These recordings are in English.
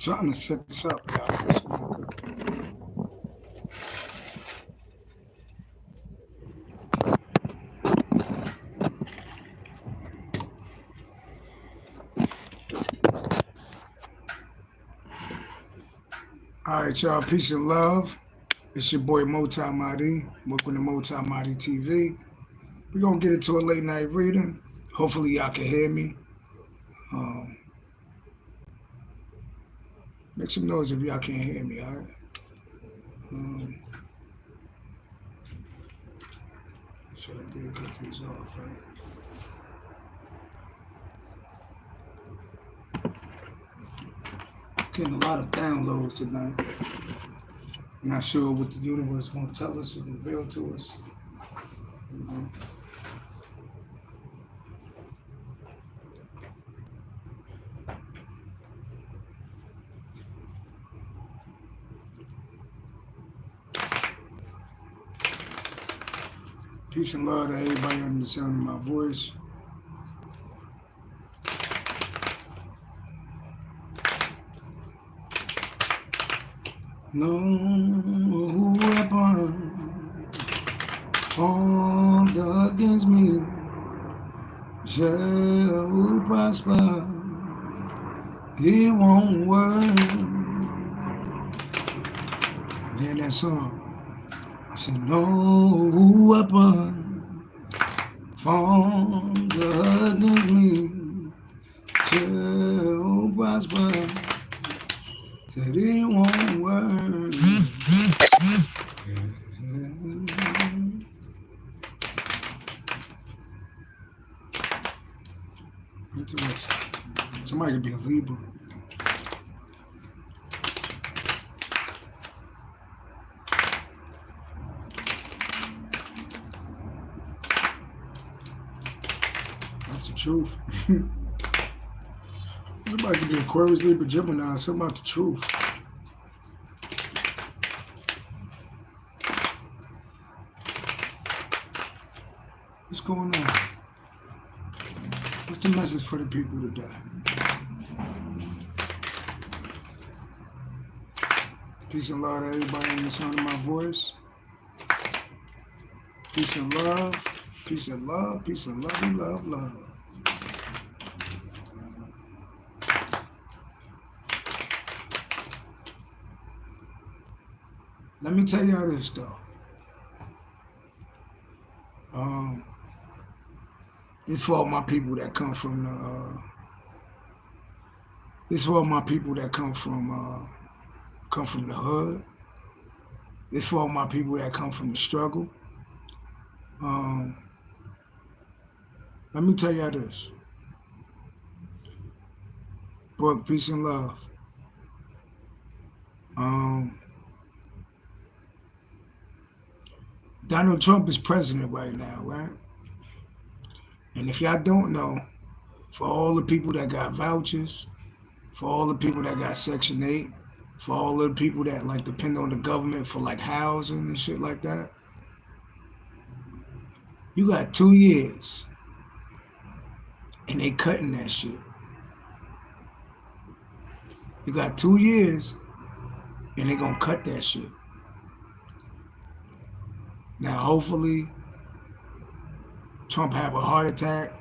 Trying to set this up, y'all. All right, y'all. Peace and love. It's your boy MultiMahdi. Welcome to MultiMahdiTV. We're going to get into a late night reading. Hopefully, y'all can hear me. Make some noise if y'all can't hear me, all right? Should I do cut these off, right? Getting a lot of downloads tonight. Not sure what the universe going to tell us or reveal to us. Peace and love to everybody under the sound of my voice. No weapon formed against me shall prosper. It won't work. Hear that song? I said, no weapon formed against me shall prosper. That it won't work. Somebody could be a Libra. That's the truth. Somebody could be Aquarius, Libra, Gemini. Something about the truth. What's going on? What's the message for the people today? Peace and love to everybody in the sound of my voice. Peace and love. Peace and love. Peace and love. Love. Let me tell y'all this though. This for all my people that come from the. This for all my people that come from the hood. This for all my people that come from the struggle. Let me tell y'all this. Brooke, peace and love. Donald Trump is president right now, right? And if y'all don't know, for all the people that got vouchers, for all the people that got Section 8, for all the people that like depend on the government for like housing and shit like that, you got 2 years and they cutting that shit. You got 2 years and they gonna cut that shit. Now, hopefully, Trump have a heart attack.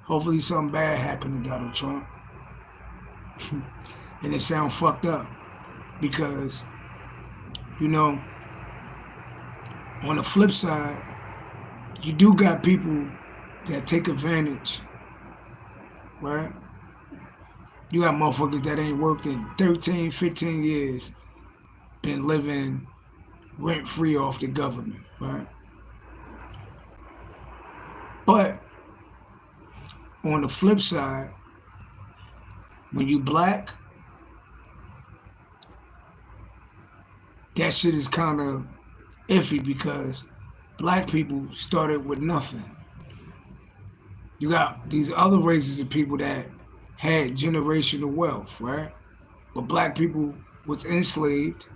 Hopefully, something bad happened to Donald Trump. And it sounds fucked up because, you know, on the flip side, you do got people that take advantage, right? You got motherfuckers that ain't worked in 13, 15 years, been living rent-free off the government, right? But on the flip side, when you black, that shit is kind of iffy because black people started with nothing. You got these other races of people that had generational wealth, right? But black people was enslaved.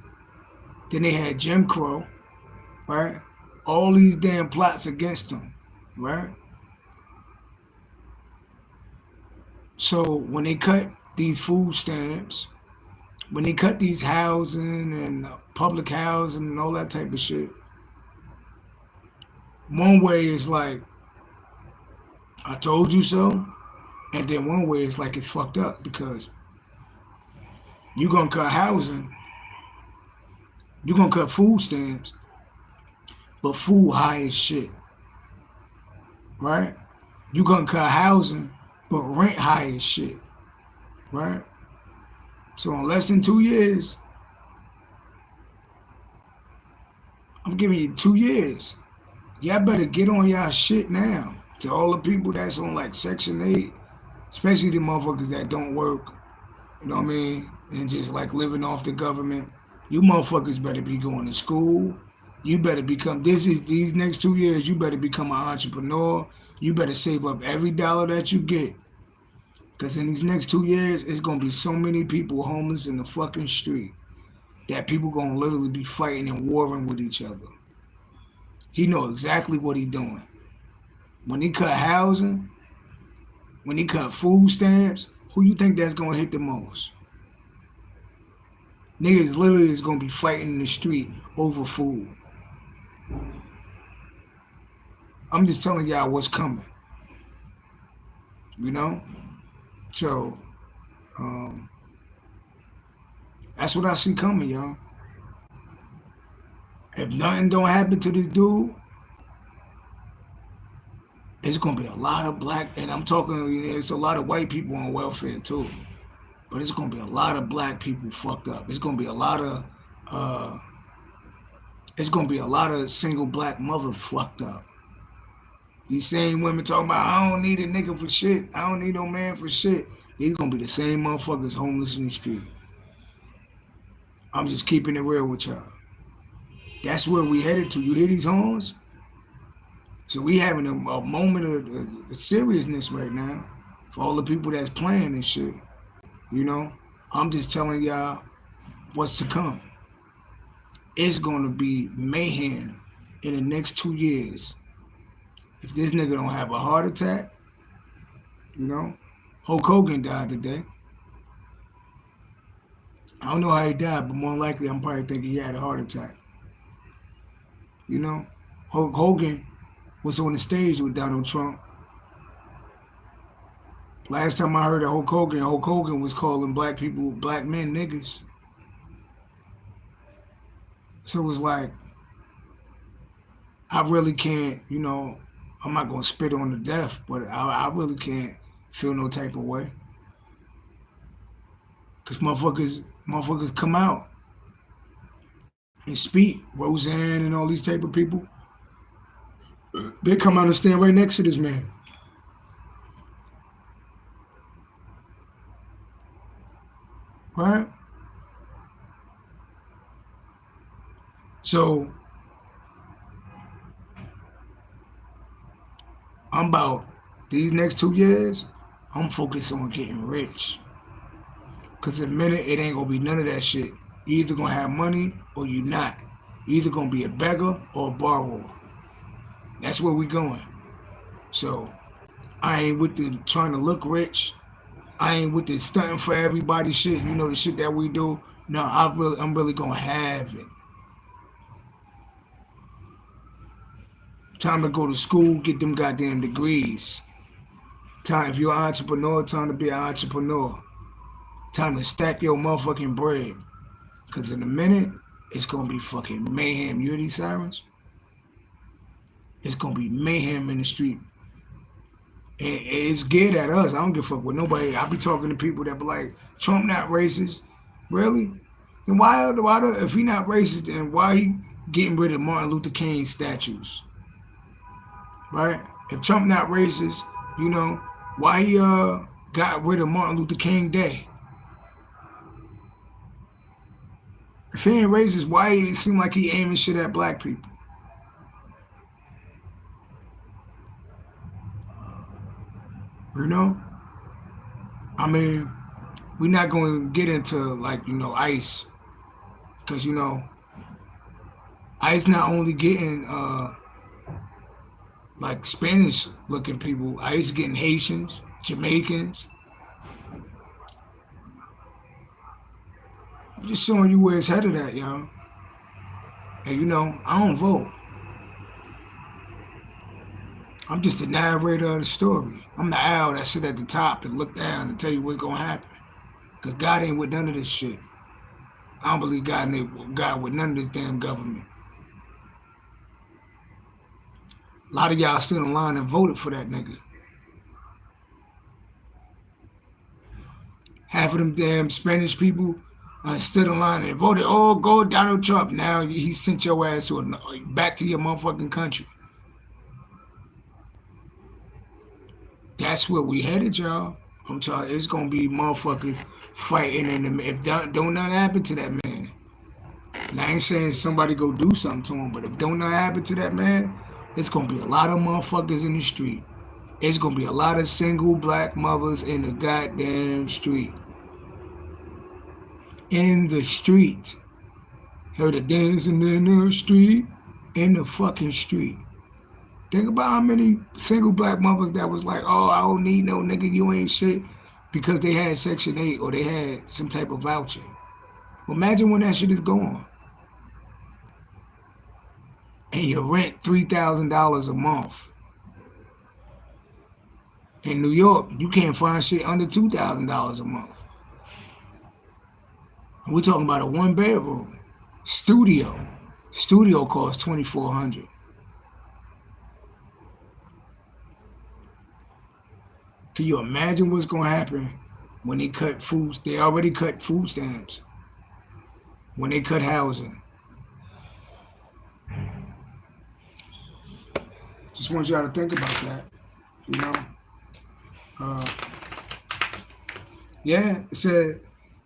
Then they had Jim Crow, right? All these damn plots against them, right? So when they cut these food stamps, when they cut these housing and public housing and all that type of shit, one way is like, I told you so, and then one way is like it's fucked up because you gonna cut housing, you gonna cut food stamps, but food high as shit, right? You gonna cut housing, but rent high as shit, right? So in less than 2 years, I'm giving you 2 years. Y'all better get on y'all shit now. To all the people that's on like Section 8, especially the motherfuckers that don't work, you know what I mean? And just like living off the government. You motherfuckers better be going to school. You better become, these next 2 years, you better become an entrepreneur. You better save up every dollar that you get. Because in these next 2 years, it's going to be so many people homeless in the fucking street that people going to literally be fighting and warring with each other. He know exactly what he doing. When he cut housing, when he cut food stamps, who you think that's going to hit the most? Niggas literally is going to be fighting in the street over food. I'm just telling y'all what's coming. You know? So, that's what I see coming, y'all. If nothing don't happen to this dude, it's gonna be a lot of black, and I'm talking, it's a lot of white people on welfare too, but it's gonna be a lot of black people fucked up. It's gonna be a lot of single black mothers fucked up. These same women talking about, I don't need a nigga for shit. I don't need no man for shit. These gonna be the same motherfuckers homeless in the street. I'm just keeping it real with y'all. That's where we headed to. You hear these horns? So we having a moment of seriousness right now for all the people that's playing and shit. You know? I'm just telling y'all what's to come. It's gonna be mayhem in the next 2 years. If this nigga don't have a heart attack, you know? Hulk Hogan died today. I don't know how he died, but more likely I'm probably thinking he had a heart attack. You know? Hulk Hogan was on the stage with Donald Trump. Last time I heard of Hulk Hogan was calling black people, black men, niggas. So it was like, I really can't, you know, I'm not going to spit on the death, but I really can't feel no type of way. Because motherfuckers come out and speak. Roseanne and all these type of people. They come out and stand right next to this man. Right? So, I'm about, these next 2 years, I'm focused on getting rich. Because in a minute, it ain't going to be none of that shit. You either going to have money or you not. You either going to be a beggar or a borrower. That's where we going. So, I ain't with the trying to look rich. I ain't with the stunting for everybody shit. You know, the shit that we do. No, I'm really going to have it. Time to go to school, get them goddamn degrees. Time, if you're an entrepreneur, time to be an entrepreneur. Time to stack your motherfucking bread. Because in a minute, it's going to be fucking mayhem. You hear these sirens? It's going to be mayhem in the street. And it's geared at us. I don't give a fuck with nobody. I be talking to people that be like, Trump not racist. Really? Then why if he not racist, then why he getting rid of Martin Luther King statues? Right? If Trump not racist, you know, why he got rid of Martin Luther King Day? If he ain't racist, why it seem like he aiming shit at black people? You know? I mean, we're not going to get into, like, you know, ICE. Because, you know, ICE not only getting, like, Spanish-looking people. ICE getting Haitians, Jamaicans. I'm just showing you where it's headed at, y'all. And you know, I don't vote. I'm just the narrator of the story. I'm the owl that sit at the top and look down and tell you what's gonna happen. Cause God ain't with none of this shit. I don't believe God with none of this damn government. A lot of y'all stood in line and voted for that nigga. Half of them damn Spanish people stood in line and voted, oh, go Donald Trump. Now he sent your ass back to your motherfucking country. That's where we headed, y'all. I'm telling you, it's gonna be motherfuckers fighting, and if don't nothing happen to that man. And I ain't saying somebody go do something to him, but if don't nothing happen to that man, it's gonna be a lot of motherfuckers in the street. It's gonna be a lot of single black mothers in the goddamn street. In the street. Heard of dancing in the street? In the fucking street. Think about how many single black mothers that was like, oh, I don't need no nigga, you ain't shit, because they had Section 8 or they had some type of voucher. Well, imagine when that shit is gone. And you rent $3,000 a month. In New York, you can't find shit under $2,000 a month. And we're talking about a 1-bedroom. Studio. Studio costs $2,400. Can you imagine what's going to happen when they cut food? They already cut food stamps. When they cut housing. Just want y'all to think about that, you know. Yeah, it said,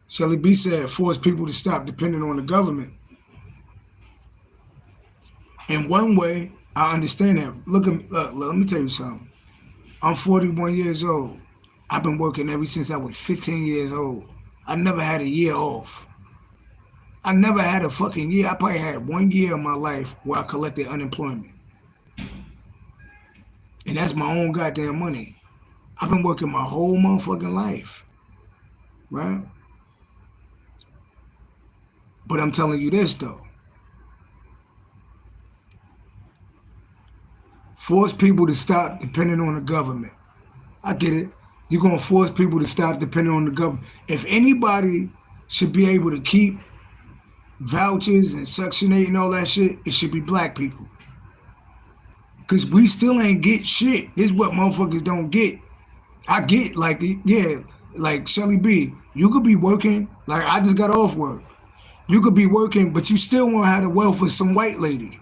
Shelly B said, force people to stop depending on the government. In one way, I understand that. Look, let me tell you something. I'm 41 years old. I've been working ever since I was 15 years old. I never had a year off. I never had a fucking year. I probably had 1 year of my life where I collected unemployment. And that's my own goddamn money. I've been working my whole motherfucking life. Right? But I'm telling you this, though. Force people to stop depending on the government. I get it. You're going to force people to stop depending on the government. If anybody should be able to keep vouchers and Section 8 and all that shit, it should be black people. Because we still ain't get shit. This is what motherfuckers don't get. I get, like, yeah, like Shelly B, you could be working, like I just got off work. You could be working, but you still want to have the wealth of some white lady.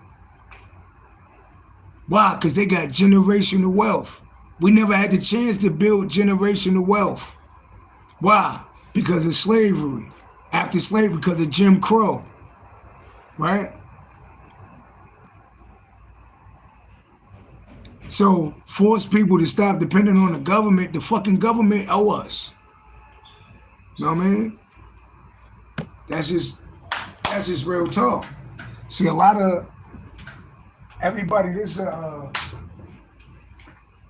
Why? Because they got generational wealth. We never had the chance to build generational wealth. Why? Because of slavery. After slavery, because of Jim Crow. Right? So, force people to stop depending on the government. The fucking government owe us. You know what I mean? That's just real talk. See, a lot of everybody, this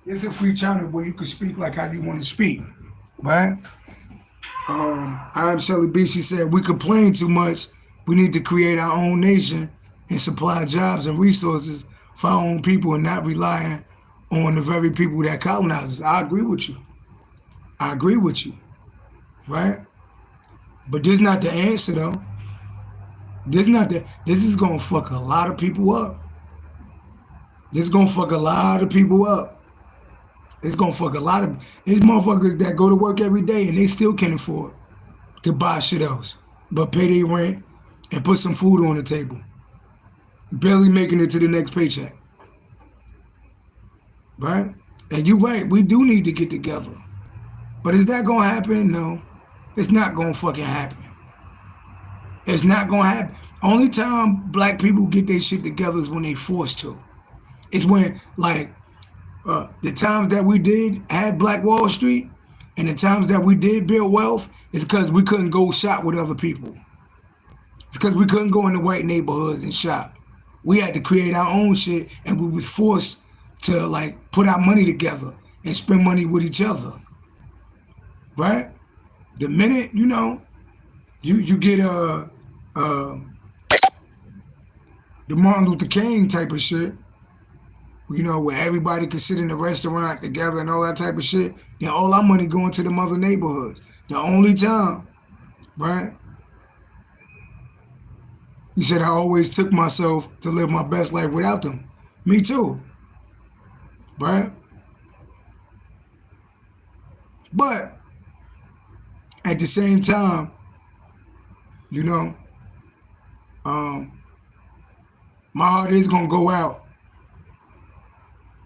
is a free channel where you can speak like how you want to speak, right? I'm Shelly B. She said, we complain too much. We need to create our own nation and supply jobs and resources for our own people and not relying on the very people that colonize us. I agree with you. I agree with you, right? But this is not the answer, though. This is going to fuck a lot of people up. This is going to fuck a lot of people up. It's going to fuck a lot of these motherfuckers that go to work every day and they still can't afford to buy shit else but pay their rent and put some food on the table. Barely making it to the next paycheck. Right? And you're right, we do need to get together. But is that going to happen? No. It's not going to fucking happen. It's not going to happen. Only time black people get their shit together is when they forced to. It's when, like, the times that we did have Black Wall Street and the times that we did build wealth is because we couldn't go shop with other people. It's because we couldn't go into white neighborhoods and shop. We had to create our own shit and we was forced to, like, put our money together and spend money with each other. Right? The minute, you you get the Martin Luther King type of shit, you know, where everybody can sit in the restaurant together and all that type of shit, then all our money going to them other neighborhoods. The only time, right? He said, I always took myself to live my best life without them. Me too, right? But at the same time, you know, my heart is going to go out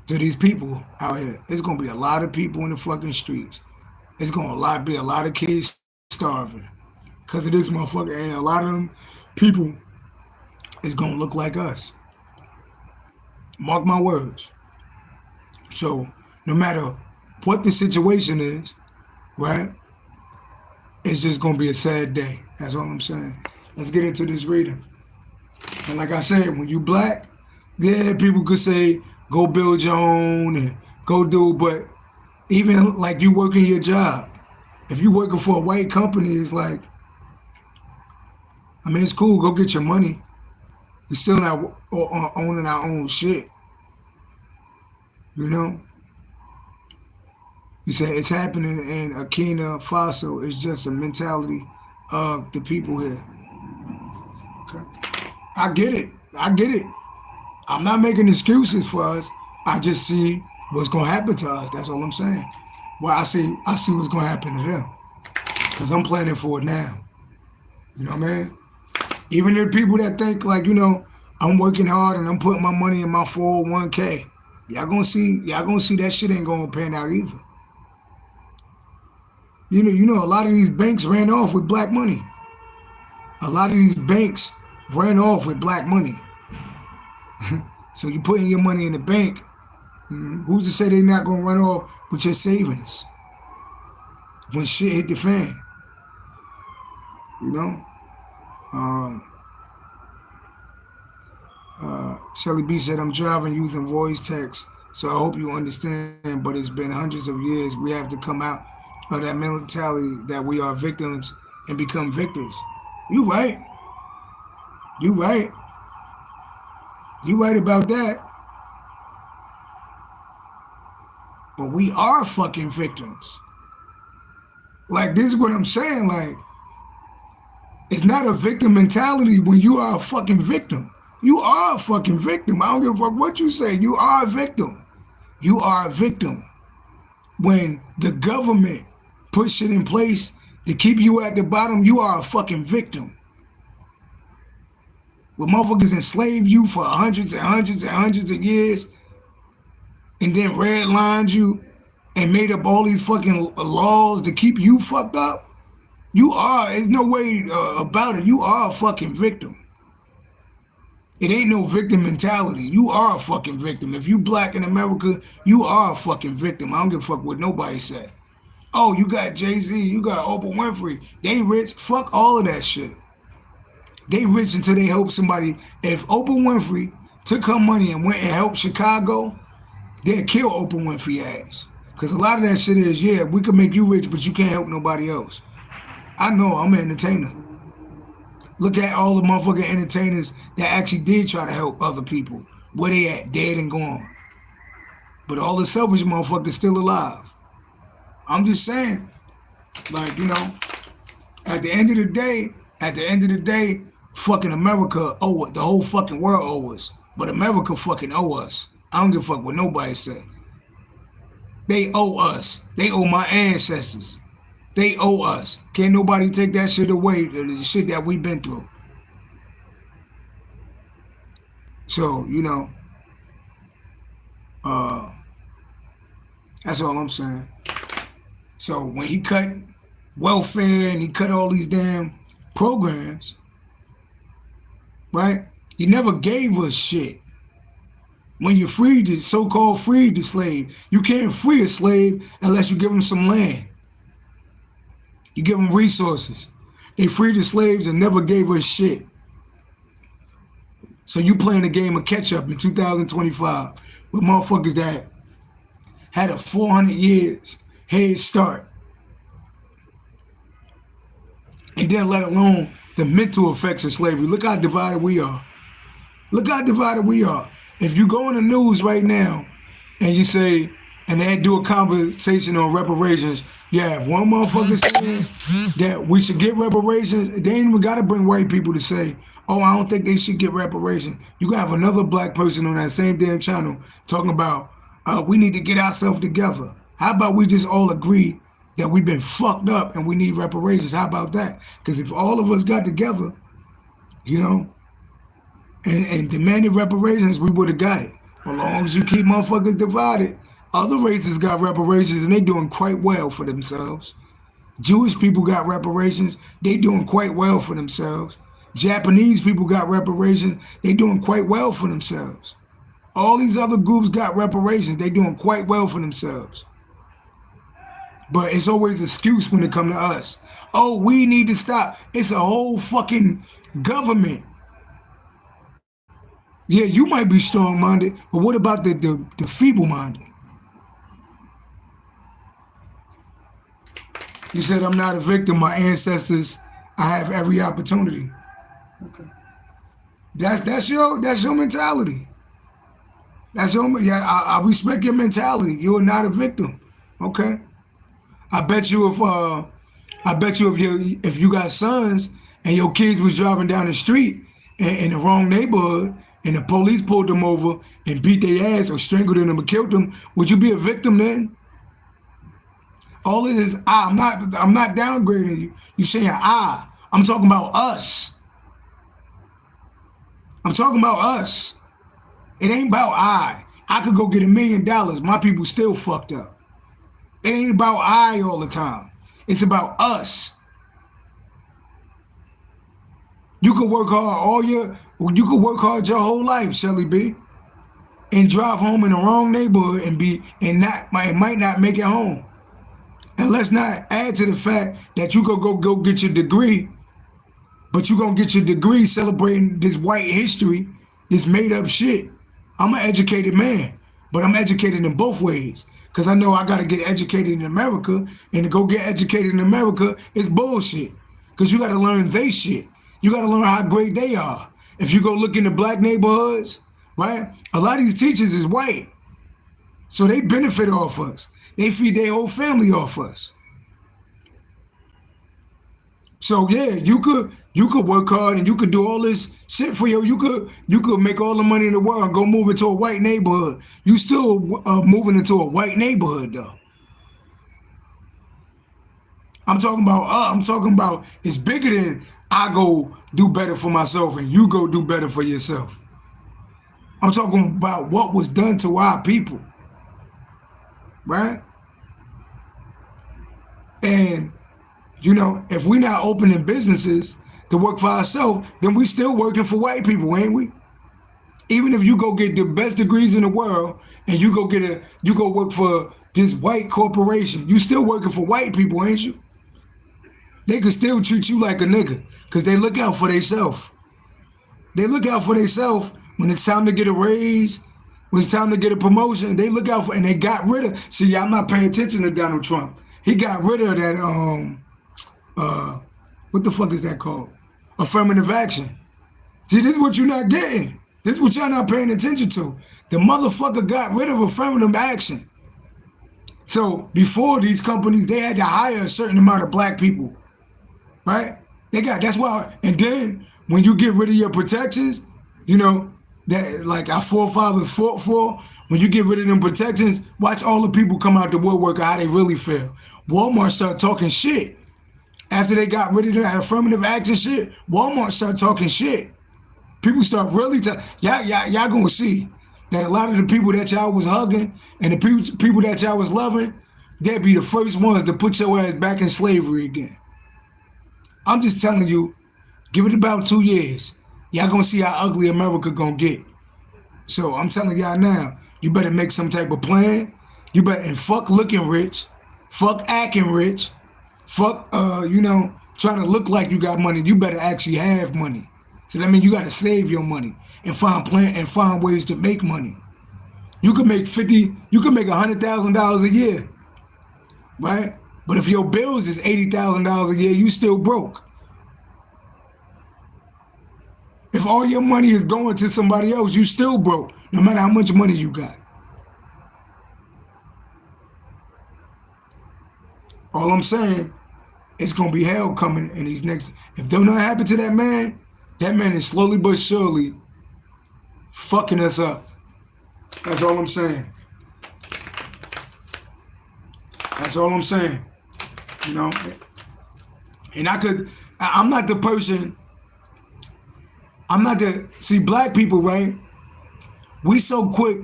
to these people out here. There's going to be a lot of people in the fucking streets. It's going to be a lot of kids starving because of this motherfucker. And a lot of them people is going to look like us. Mark my words. So no matter what the situation is, right, it's just going to be a sad day. That's all I'm saying. Let's get into this reading. And like I said, when you black, yeah, people could say, go build your own and go do, but even like you working your job, if you working for a white company, it's like, I mean, it's cool, go get your money. We're still not owning our own shit. You know? You say it's happening in Burkina Faso. It's just a mentality of the people here. Okay. I get it. I'm not making excuses for us. I just see what's gonna happen to us. That's all I'm saying. Well, I see what's gonna happen to them. Cause I'm planning for it now. You know what I mean? Even the people that think like, you know, I'm working hard and I'm putting my money in my 401k. Y'all gonna see that shit ain't gonna pan out either. You know, a lot of these banks ran off with black money. A lot of these banks ran off with black money. So you putting your money in the bank, who's to say they're not gonna run off with your savings when shit hit the fan? You know? Shelly B said, I'm driving using voice text, so I hope you understand, but it's been hundreds of years. We have to come out of that mentality that we are victims and become victors. You right. You right about that. But we are fucking victims. Like, this is what I'm saying. Like, it's not a victim mentality when you are a fucking victim. You are a fucking victim. I don't give a fuck what you say. You are a victim. You are a victim. When the government puts shit in place to keep you at the bottom, you are a fucking victim. When motherfuckers enslaved you for hundreds and hundreds and hundreds of years and then redlined you and made up all these fucking laws to keep you fucked up, there's no way about it. You are a fucking victim. It ain't no victim mentality. You are a fucking victim. If you black in America, you are a fucking victim. I don't give a fuck what nobody said. Oh, you got Jay-Z, you got Oprah Winfrey. They rich. Fuck all of that shit. They rich until they help somebody. If Oprah Winfrey took her money and went and helped Chicago, they'd kill Oprah Winfrey ass. Because a lot of that shit is, yeah, we can make you rich, but you can't help nobody else. I know, I'm an entertainer. Look at all the motherfucking entertainers that actually did try to help other people. Where they at? Dead and gone. But all the selfish motherfuckers still alive. I'm just saying, like, you know, at the end of the day, fucking America owe it. The whole fucking world owe us. But America fucking owe us. I don't give a fuck what nobody say. They owe us. They owe my ancestors. They owe us. Can't nobody take that shit away, the shit that we've been through. So, you know, that's all I'm saying. So when he cut welfare and he cut all these damn programs, right? He never gave us shit. When you freed the so-called freed the slave, you can't free a slave unless you give him some land. You give them resources. They freed the slaves and never gave us shit. So you playing a game of catch up in 2025 with motherfuckers that had a 400 years head start. And then let alone the mental effects of slavery. Look how divided we are. Look how divided we are. If you go on the news right now and you say, and they do a conversation on reparations, you have one motherfucker saying that we should get reparations. They ain't even got to bring white people to say, oh, I don't think they should get reparations. You can have another black person on that same damn channel talking about, we need to get ourselves together. How about we just all agree that we've been fucked up and we need reparations? How about that? Because if all of us got together, you know, and demanded reparations, we would have got it. But as long as you keep motherfuckers divided, other races got reparations and they doing quite well for themselves. Jewish people got reparations, they doing quite well for themselves. Japanese people got reparations, they doing quite well for themselves. All these other groups got reparations, they doing quite well for themselves. But it's always an excuse when it comes to us. Oh, we need to stop. It's a whole fucking government. Yeah, you might be strong-minded, but what about the feeble-minded? You said, I'm not a victim. My ancestors, I have every opportunity. Okay. That's your mentality. That's your, yeah, I respect your mentality. You're not a victim. Okay. I bet you if you got sons and your kids was driving down the street in the wrong neighborhood and the police pulled them over and beat their ass or strangled them or killed them, would you be a victim then? All it is, I'm not downgrading you. You saying I'm talking about us. I'm talking about us. It ain't about I could go get $1 million. My people still fucked up. It ain't about I all the time. It's about us. You could work hard you could work hard your whole life, Shelly B, and drive home in the wrong neighborhood and might not make it home. And let's not add to the fact that you could go get your degree, but you gonna get your degree celebrating this white history, this made up shit. I'm an educated man, but I'm educated in both ways. Because I know I got to get educated in America, and to go get educated in America is bullshit. Because you got to learn they shit. You got to learn how great they are. If you go look in the black neighborhoods, right, a lot of these teachers is white. So they benefit off us. They feed their whole family off us. So yeah, you could work hard and you could do all this shit for you. You could make all the money in the world and go move into a white neighborhood. You still moving into a white neighborhood though. I'm talking about it's bigger than I go do better for myself and you go do better for yourself. I'm talking about what was done to our people, right? And you know, if we're not opening businesses to work for ourselves, then we still working for white people, ain't we? Even if you go get the best degrees in the world and you go work for this white corporation, you still working for white people, ain't you? They could still treat you like a nigga because they look out for themselves. They look out for themselves when it's time to get a raise, when it's time to get a promotion. They look out for, and they got rid of. See, I'm not paying attention to Donald Trump. He got rid of that. What the fuck is that called? Affirmative action. See, this is what you're not getting. This is what y'all not paying attention to. The motherfucker got rid of affirmative action. So before these companies, they had to hire a certain amount of black people, right? That's why. And then when you get rid of your protections, you know that like our forefathers fought for. When you get rid of them protections, watch all the people come out the woodwork how they really feel. Walmart start talking shit. After they got rid of that affirmative action shit, Walmart started talking shit. People start really y'all gonna see that a lot of the people that y'all was hugging and the people that y'all was loving, they'd be the first ones to put your ass back in slavery again. I'm just telling you, give it about 2 years. Y'all gonna see how ugly America gonna get. So I'm telling y'all now, you better make some type of plan. You better, and fuck looking rich, fuck acting rich, fuck, trying to look like you got money. You better actually have money. So that means you got to save your money and find ways to make money. You can make $100,000 a year, right? But if your bills is $80,000 a year, you still broke. If all your money is going to somebody else, you still broke, no matter how much money you got. All I'm saying, it's gonna be hell coming in these next. If don't not happen to that man is slowly but surely fucking us up. That's all I'm saying. That's all I'm saying. You know, and I'm not the person. See, black people, right? We so quick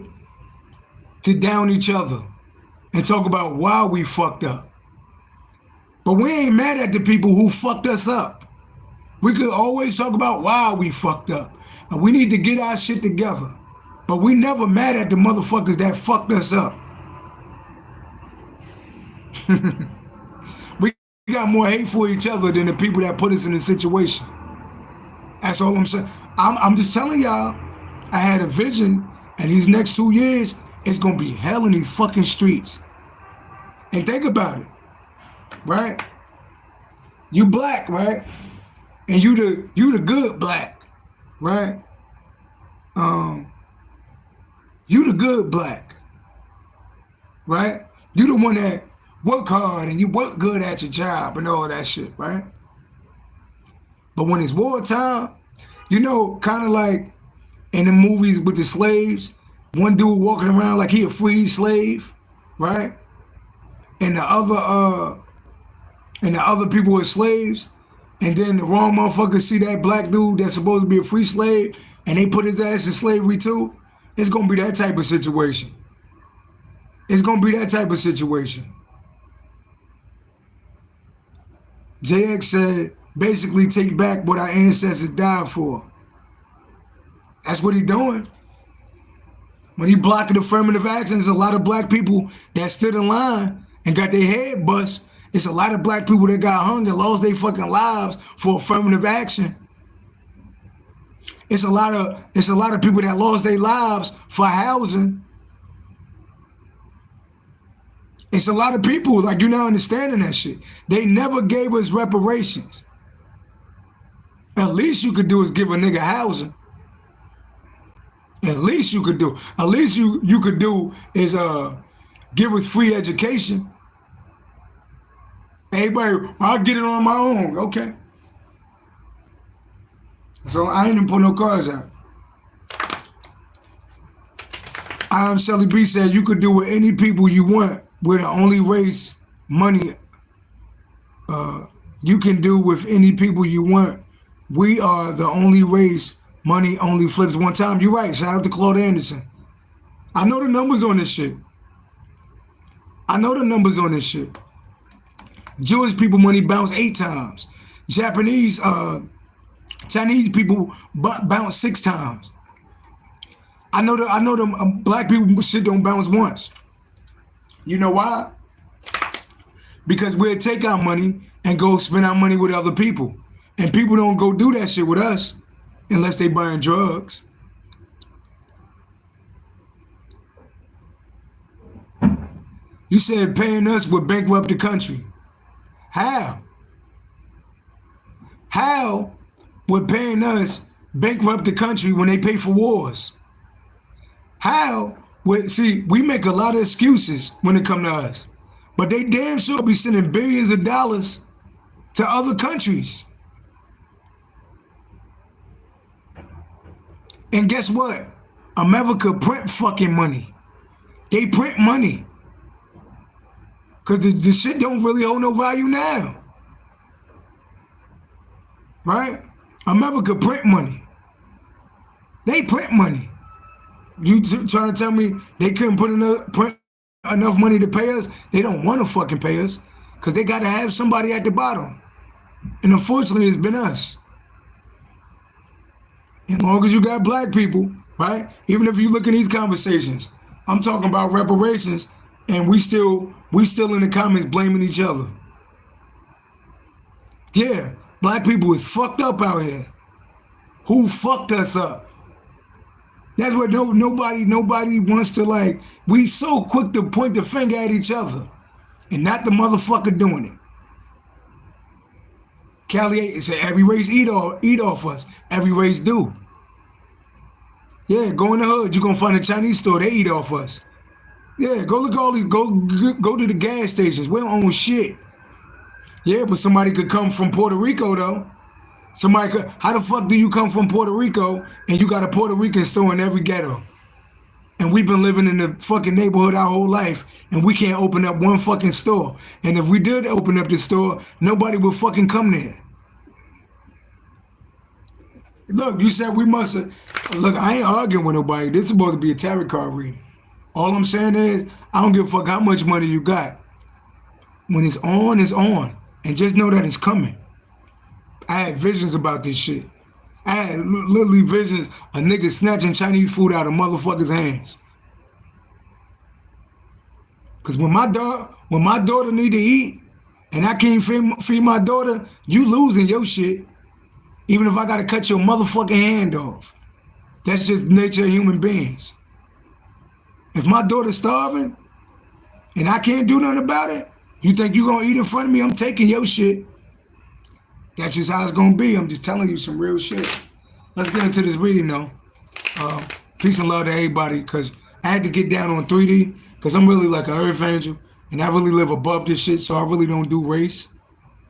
to down each other and talk about why we fucked up. But we ain't mad at the people who fucked us up. We could always talk about why we fucked up. And we need to get our shit together. But we never mad at the motherfuckers that fucked us up. We got more hate for each other than the people that put us in the situation. That's all I'm saying. I'm just telling y'all, I had a vision, and these next 2 years, it's gonna be hell in these fucking streets. And think about it, right? You black, right? And you the good black, right? You the good black, right? You the one that work hard and you work good at your job and all that shit, right? But when it's wartime, you know, kind of like in the movies with the slaves, one dude walking around like he a free slave, right? And the other people are slaves, and then the wrong motherfuckers see that black dude that's supposed to be a free slave, and they put his ass in slavery too. It's gonna be that type of situation. It's gonna be that type of situation. JX said, basically take back what our ancestors died for. That's what he doing. When he blocking affirmative action, there's a lot of black people that stood in line and got their head bust. It's a lot of black people that got hung and lost their fucking lives for affirmative action. It's a lot of people that lost their lives for housing. It's a lot of people, like, you're not understanding that shit. They never gave us reparations. At least you could do is give a nigga housing. At least you could do. At least you could do is give us free education. Everybody, I'll get it on my own. Okay. So I ain't even put no cars out. I am Shelly B said you could do with any people you want. We're the only race money you can do with any people you want. We are the only race money only flips one time. You're right. Shout out to Claude Anderson. I know the numbers on this shit. Jewish people money bounce 8 times. Chinese people bounce 6 times. I know the black people shit don't bounce once. You know why? Because we'll take our money and go spend our money with other people. And people don't go do that shit with us unless they buying drugs. You said paying us would bankrupt the country. How? How would paying us bankrupt the country when they pay for wars? How? See, we make a lot of excuses when it comes to us, but they damn sure be sending billions of dollars to other countries. And guess what? America print fucking money. They print money. Because the shit don't really hold no value now. Right? America print money. They print money. You trying to tell me they couldn't print enough money to pay us? They don't want to fucking pay us because they got to have somebody at the bottom. And unfortunately, it's been us. As long as you got black people, right? Even if you look in these conversations, I'm talking about reparations, and we still in the comments blaming each other. Yeah, black people is fucked up out here. Who fucked us up? That's what nobody wants to, like. We so quick to point the finger at each other and not the motherfucker doing it. Cali said every race eat off us. Every race do. Yeah, go in the hood. You're gonna find a Chinese store. They eat off us. Yeah, go look at all these. Go to the gas stations. We don't own shit. Yeah, but somebody could come from Puerto Rico though. Somebody could. How the fuck do you come from Puerto Rico and you got a Puerto Rican store in every ghetto? And we've been living in the fucking neighborhood our whole life, and we can't open up one fucking store. And if we did open up the store, nobody would fucking come there. Look, you said we must have. Look, I ain't arguing with nobody. This is supposed to be a tarot card reading. All I'm saying is, I don't give a fuck how much money you got. When it's on, it's on. And just know that it's coming. I had visions about this shit. I had literally visions of niggas snatching Chinese food out of motherfuckers' hands. Cause when my daughter need to eat, and I can't feed my daughter, you losing your shit. Even if I gotta cut your motherfucking hand off. That's just the nature of human beings. If my daughter's starving, and I can't do nothing about it, you think you gonna eat in front of me? I'm taking your shit. That's just how it's gonna be. I'm just telling you some real shit. Let's get into this reading though. Peace and love to everybody, because I had to get down on 3D, because I'm really like an earth angel, and I really live above this shit, so I really don't do race.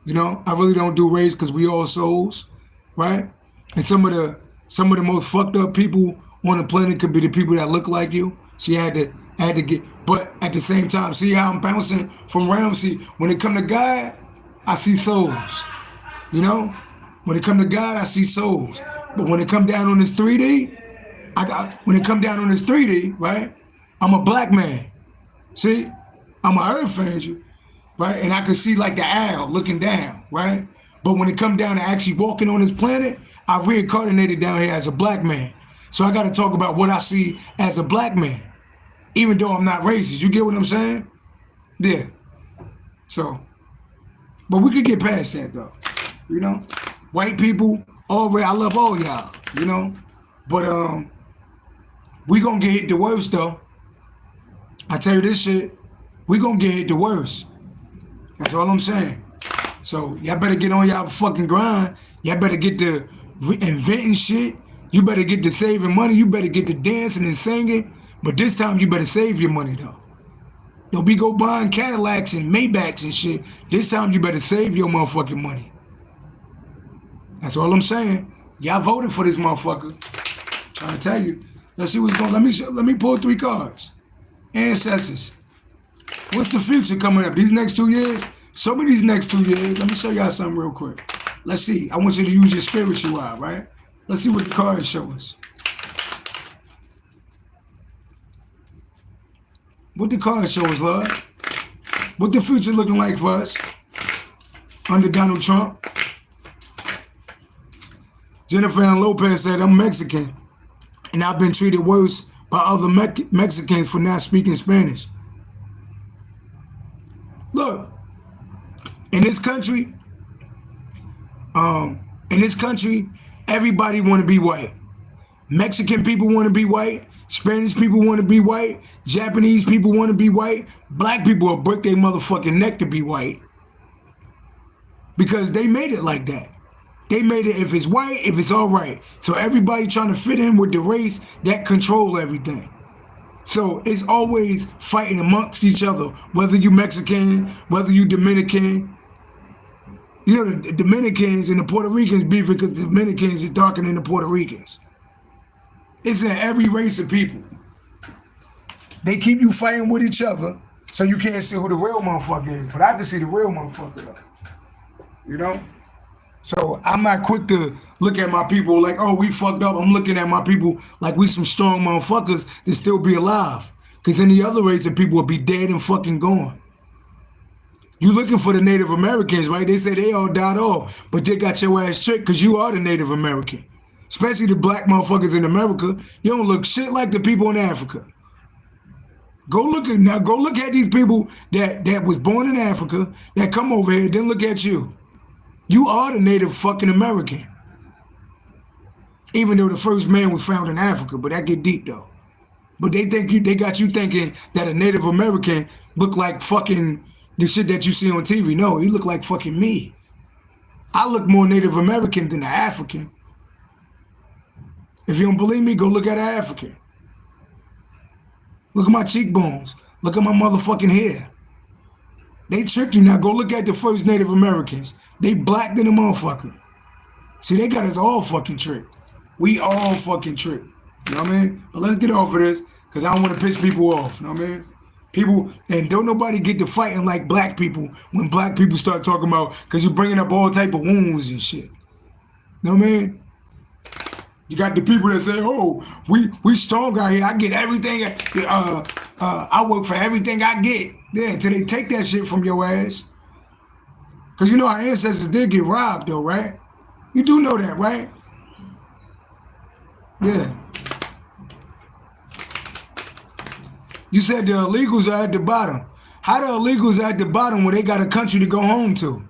You know, I really don't do race because we all souls, right? And some of the most fucked up people on the planet could be the people that look like you. So you had to get, but at the same time, see how I'm bouncing from realm? See, when it come to God, I see souls. You know, when it come to God, I see souls. But when it come down on this 3D, when it come down on this 3D, right? I'm a black man. See, I'm an earth angel, right? And I can see like the owl looking down, right? But when it come down to actually walking on this planet, I reincarnated down here as a black man. So I got to talk about what I see as a black man, even though I'm not racist. You get what I'm saying? Yeah. So, but we could get past that though. You know, white people, I love all y'all, you know, but we gonna get hit the worst though. I tell you this shit, we gonna get hit the worst. That's all I'm saying. So y'all better get on y'all fucking grind. Y'all better get to inventing shit. You better get to saving money. You better get to dancing and singing. But this time you better save your money though. Don't be go buying Cadillacs and Maybachs and shit. This time you better save your motherfucking money. That's all I'm saying. Y'all voted for this motherfucker. I'm trying to tell you. Let's see what's going on. Let me pull 3 cards. Ancestors. What's the future coming up? These next 2 years? Show me these next 2 years. Let me show y'all something real quick. Let's see. I want you to use your spiritual eye, right? Let's see what the cards show us. What the cards show us, Lord? What the future looking like for us under Donald Trump? Jennifer Ann Lopez said, I'm Mexican, and I've been treated worse by other Mexicans for not speaking Spanish. Look, in this country, everybody want to be white. Mexican people want to be white. Spanish people want to be white. Japanese people want to be white. Black people will break their motherfucking neck to be white. Because they made it like that. They made it if it's white, if it's all right. So everybody trying to fit in with the race that control everything. So it's always fighting amongst each other, whether you Mexican, whether you Dominican. You know, the Dominicans and the Puerto Ricans beefing because the Dominicans is darker than the Puerto Ricans. It's in every race of people. They keep you fighting with each other so you can't see who the real motherfucker is. But I can see the real motherfucker though. You know? So I'm not quick to look at my people like, oh, we fucked up. I'm looking at my people like we some strong motherfuckers that still be alive. Because any other race of people would be dead and fucking gone. You looking for the Native Americans, right? They say they all died off, but they got your ass tricked because you are the Native American. Especially the black motherfuckers in America. You don't look shit like the people in Africa. Go look at these people that was born in Africa, that come over here, then look at you. You are the Native fucking American. Even though the first man was found in Africa, but that get deep though. But they got you thinking that a Native American look like fucking the shit that you see on TV. No, he look like fucking me. I look more Native American than an African. If you don't believe me, go look at an African. Look at my cheekbones. Look at my motherfucking hair. They tricked you. Now go look at the first Native Americans. They black than a motherfucker. See, they got us all fucking tricked. We all fucking tricked. You know what I mean? But let's get off of this, because I don't want to piss people off. You know what I mean? People, and don't nobody get to fighting like black people when black people start talking about, because you're bringing up all type of wounds and shit. You know what I mean? You got the people that say, oh, we strong out here. I get everything. I work for everything I get. Yeah, until they take that shit from your ass. Because you know our ancestors did get robbed though, right? You do know that, right? Yeah. You said the illegals are at the bottom. How the illegals are at the bottom when they got a country to go home to?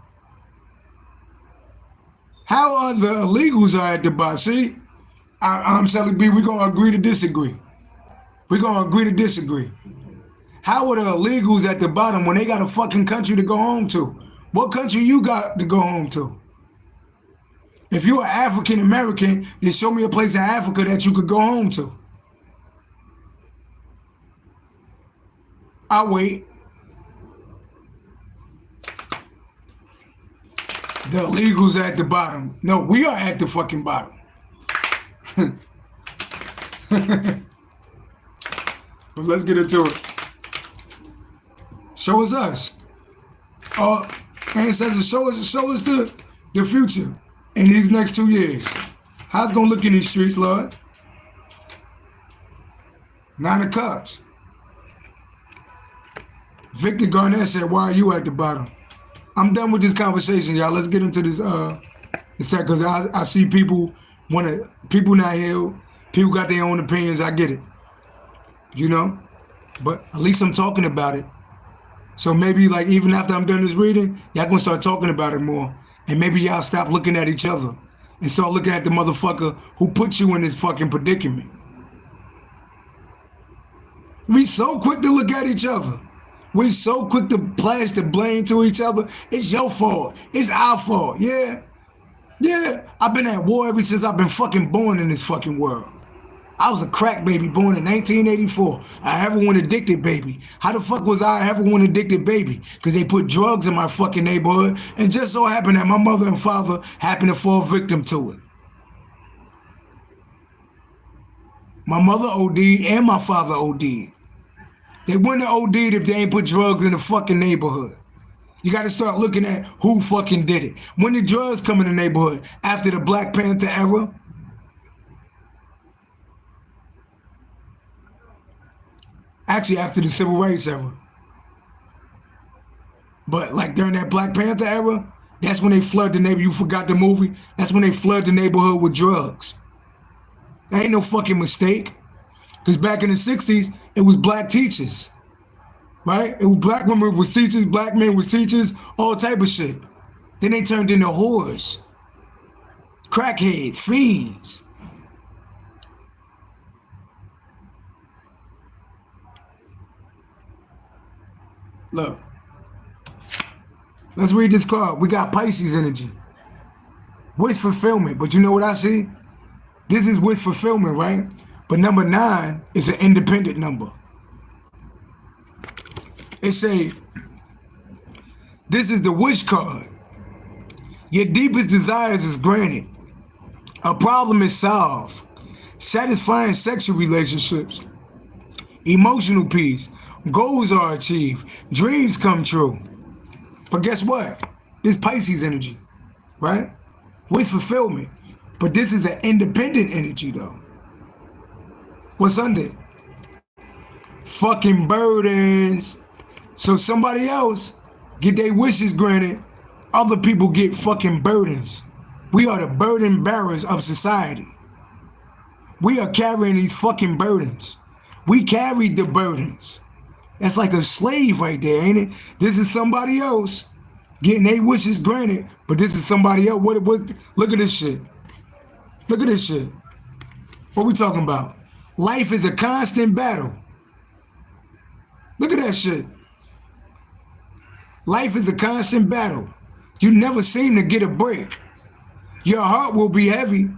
How are the illegals are at the bottom? See, I'm Sally B, we're going to agree to disagree. We're going to agree to disagree. How are the illegals at the bottom when they got a fucking country to go home to? What country you got to go home to? If you're an African American, then show me a place in Africa that you could go home to. I'll wait. The illegals at the bottom. No, we are at the fucking bottom. But let's get into it. Show us. Ancestors, show us the future in these next 2 years. How's it gonna look in these streets, Lord? 9 of Cups. Victor Garnett said, why are you at the bottom? I'm done with this conversation, y'all. Let's get into this instead, because I see people people not healed. People got their own opinions. I get it. You know? But at least I'm talking about it. So maybe like even after I'm done this reading, y'all gonna start talking about it more. And maybe y'all stop looking at each other and start looking at the motherfucker who put you in this fucking predicament. We so quick to look at each other. We so quick to plash the blame to each other. It's your fault. It's our fault. Yeah. Yeah. I've been at war ever since I've been fucking born in this fucking world. I was a crack baby born in 1984. A heroin addicted baby. How the fuck was I a heroin addicted baby? Because they put drugs in my fucking neighborhood, and just so happened that my mother and father happened to fall victim to it. My mother OD'd and my father OD'd. They wouldn't have OD'd if they ain't put drugs in the fucking neighborhood. You got to start looking at who fucking did it. When did drugs come in the neighborhood? After the Black Panther era? Actually, after the Civil Rights era. But like during that Black Panther era, that's when they flood the neighborhood. You forgot the movie? That's when they flood the neighborhood with drugs. That ain't no fucking mistake. Because back in the 60s, it was black teachers. Right? It was black women was teachers, black men was teachers, all type of shit. Then they turned into whores. Crackheads, fiends. Look, let's read this card. We got Pisces energy. Wish fulfillment. But you know what I see? This is wish fulfillment, right? But number 9 is an independent number. It say, this is the wish card. Your deepest desires is granted. A problem is solved. Satisfying sexual relationships. Emotional peace. Goals are achieved. Dreams come true. But guess what? This Pisces energy, right? With fulfillment. But this is an independent energy, though. What's under it? Fucking burdens. So somebody else get their wishes granted. Other people get fucking burdens. We are the burden bearers of society. We are carrying these fucking burdens. We carried the burdens. That's like a slave right there, ain't it? This is somebody else getting their wishes granted, but this is somebody else. What? Look at this shit. Look at this shit. What we talking about? Life is a constant battle. Look at that shit. Life is a constant battle. You never seem to get a break. Your heart will be heavy.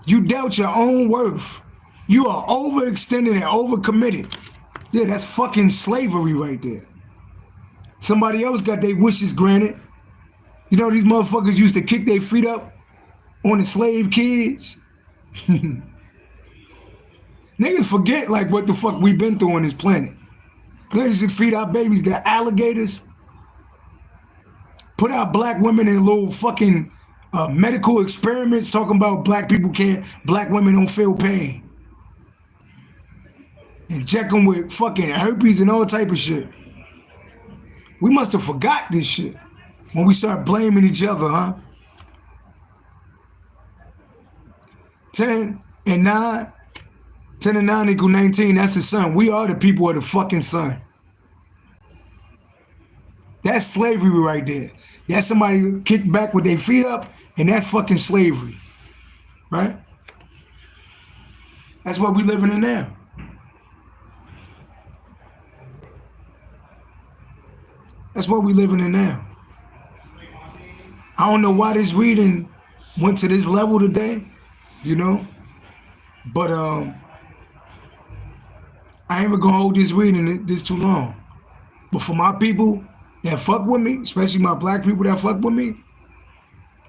You doubt your own worth. You are overextended and overcommitted. Yeah, that's fucking slavery right there. Somebody else got their wishes granted. You know, these motherfuckers used to kick their feet up on the slave kids. Niggas forget like what the fuck we been through on this planet. They used to feed our babies to alligators. Put our black women in little fucking medical experiments talking about black women don't feel pain. Inject them with fucking herpes and all type of shit. We must have forgot this shit when we start blaming each other, huh? 10 and 9 equal 19. That's the sun. We are the people of the fucking sun. That's slavery right there. That's somebody kicked back with their feet up, and that's fucking slavery. Right? That's what we living in now. That's what we living in now. I don't know why this reading went to this level today, you know? But I ain't even gonna hold this reading this too long. But for my people that fuck with me, especially my black people that fuck with me,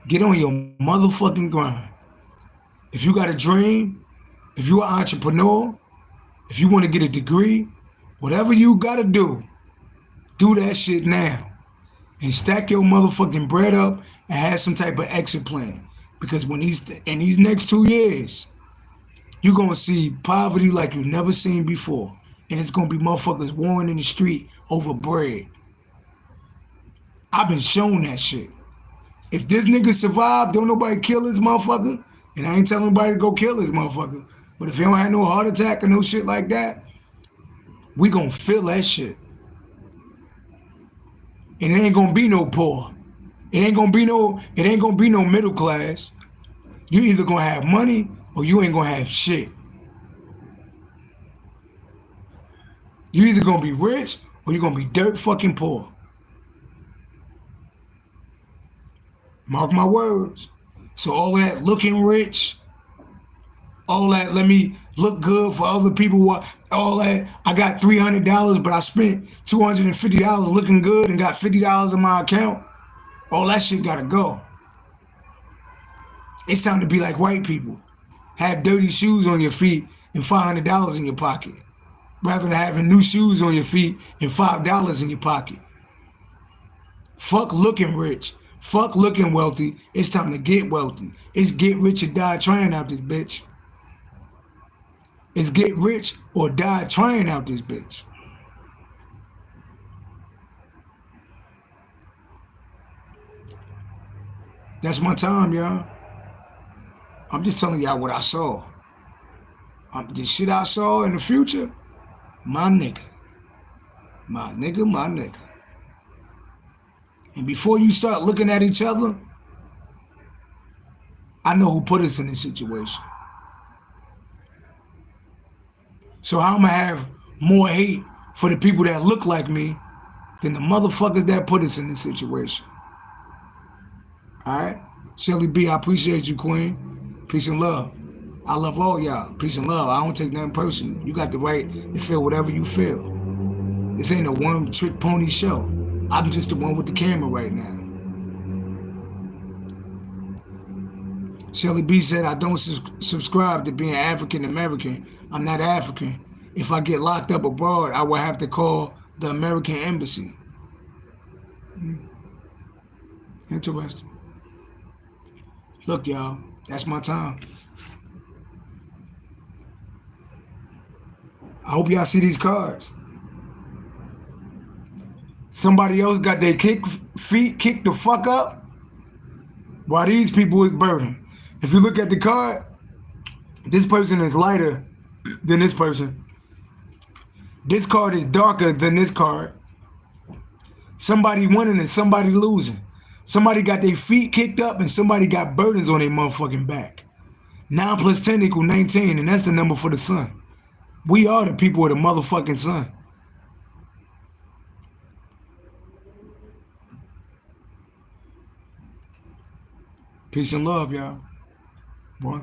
get on your motherfucking grind. If you got a dream, if you're an entrepreneur, if you want to get a degree, whatever you gotta do that shit now. And stack your motherfucking bread up and have some type of exit plan. Because in these next 2 years, you're gonna see poverty like you've never seen before. And it's gonna be motherfuckers warring in the street over bread. I've been shown that shit. If this nigga survived, don't nobody kill this motherfucker. And I ain't telling nobody to go kill this motherfucker. But if he don't have no heart attack or no shit like that, we gonna feel that shit. And it ain't gonna be no poor. It ain't gonna be no middle class. You either gonna have money or you ain't gonna have shit. You either gonna be rich or you're gonna be dirt fucking poor. Mark my words. So all that looking rich, all that let me look good for other people, all that I got $300 but I spent $250 looking good and got $50 in my account, all that shit gotta go. It's time to be like white people. Have dirty shoes on your feet and $500 in your pocket, rather than having new shoes on your feet and $5 in your pocket. Fuck looking rich. Fuck looking wealthy. It's time to get wealthy. It's get rich or die trying out this bitch. It's get rich or die trying out this bitch. That's my time, y'all. I'm just telling y'all what I saw. The shit I saw in the future, my nigga. My nigga, my nigga. And before you start looking at each other, I know who put us in this situation. So I'm gonna have more hate for the people that look like me than the motherfuckers that put us in this situation. Alright? Shelly B, I appreciate you, Queen. Peace and love. I love all y'all. Peace and love. I don't take nothing personal. You got the right to feel whatever you feel. This ain't a one-trick pony show. I'm just the one with the camera right now. Shelly B said, I don't subscribe to being African American. I'm not African. If I get locked up abroad, I will have to call the American embassy. Interesting. Look, y'all, that's my time. I hope y'all see these cards. Somebody else got their feet kicked the fuck up while these people is burning. If you look at the card, this person is lighter than this person. This card is darker than this card. Somebody winning and somebody losing. Somebody got their feet kicked up and somebody got burdens on their motherfucking back. 9 plus 10 equals 19, and that's the number for the sun. We are the people of the motherfucking sun. Peace and love, y'all. Boy.